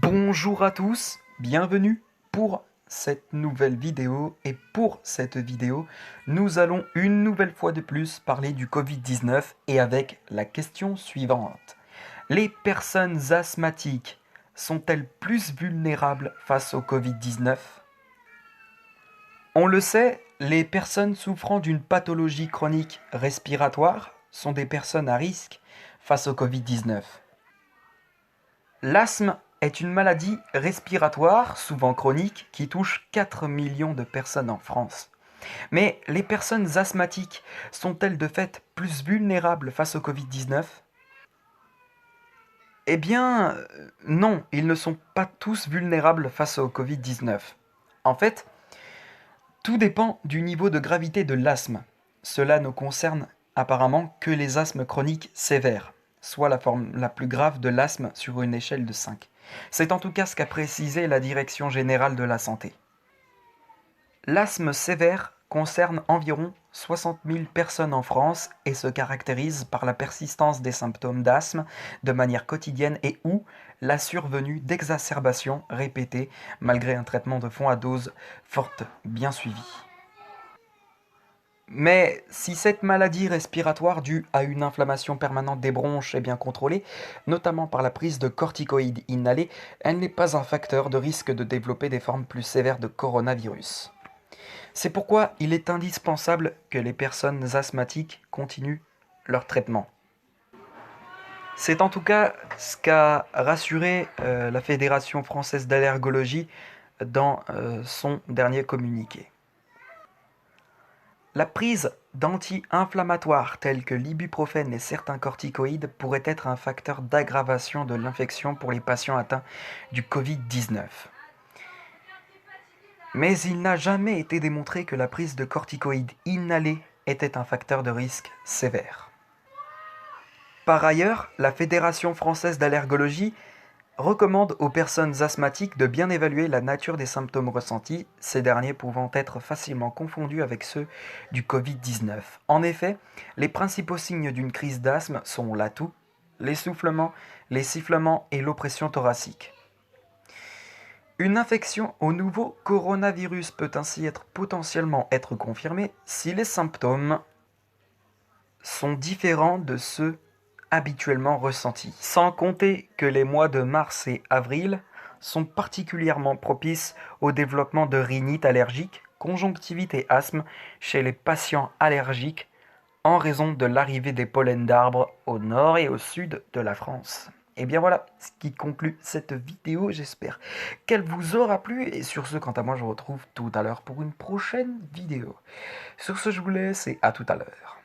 Bonjour à tous, bienvenue pour cette nouvelle vidéo et pour cette vidéo, nous allons une nouvelle fois de plus parler du Covid-19 et avec la question suivante. Les personnes asthmatiques sont-elles plus vulnérables face au Covid-19? On le sait, les personnes souffrant d'une pathologie chronique respiratoire sont des personnes à risque face au Covid-19. L'asthme est une maladie respiratoire, souvent chronique, qui touche 4 millions de personnes en France. Mais les personnes asthmatiques sont-elles de fait plus vulnérables face au Covid-19? Eh bien, non, ils ne sont pas tous vulnérables face au Covid-19. En fait, tout dépend du niveau de gravité de l'asthme. Cela ne concerne apparemment que les asthmes chroniques sévères, soit la forme la plus grave de l'asthme sur une échelle de 5. C'est en tout cas ce qu'a précisé la Direction générale de la santé. L'asthme sévère concerne environ 60 000 personnes en France et se caractérise par la persistance des symptômes d'asthme de manière quotidienne et ou la survenue d'exacerbations répétées malgré un traitement de fond à dose forte bien suivi. Mais si cette maladie respiratoire due à une inflammation permanente des bronches est bien contrôlée, notamment par la prise de corticoïdes inhalés, elle n'est pas un facteur de risque de développer des formes plus sévères de coronavirus. C'est pourquoi il est indispensable que les personnes asthmatiques continuent leur traitement. C'est en tout cas ce qu'a rassuré la Fédération française d'allergologie dans son dernier communiqué. La prise d'anti-inflammatoires tels que l'ibuprofène et certains corticoïdes pourrait être un facteur d'aggravation de l'infection pour les patients atteints du Covid-19. Mais il n'a jamais été démontré que la prise de corticoïdes inhalés était un facteur de risque sévère. Par ailleurs, la Fédération française d'allergologie recommande aux personnes asthmatiques de bien évaluer la nature des symptômes ressentis, ces derniers pouvant être facilement confondus avec ceux du Covid-19. En effet, les principaux signes d'une crise d'asthme sont la toux, l'essoufflement, les sifflements et l'oppression thoracique. Une infection au nouveau coronavirus peut ainsi potentiellement être confirmée si les symptômes sont différents de ceux habituellement ressentis. Sans compter que les mois de mars et avril sont particulièrement propices au développement de rhinite allergique, conjonctivite et asthme chez les patients allergiques en raison de l'arrivée des pollens d'arbres au nord et au sud de la France. Et bien voilà ce qui conclut cette vidéo, j'espère qu'elle vous aura plu et sur ce, quant à moi, je vous retrouve tout à l'heure pour une prochaine vidéo. Sur ce, je vous laisse et à tout à l'heure.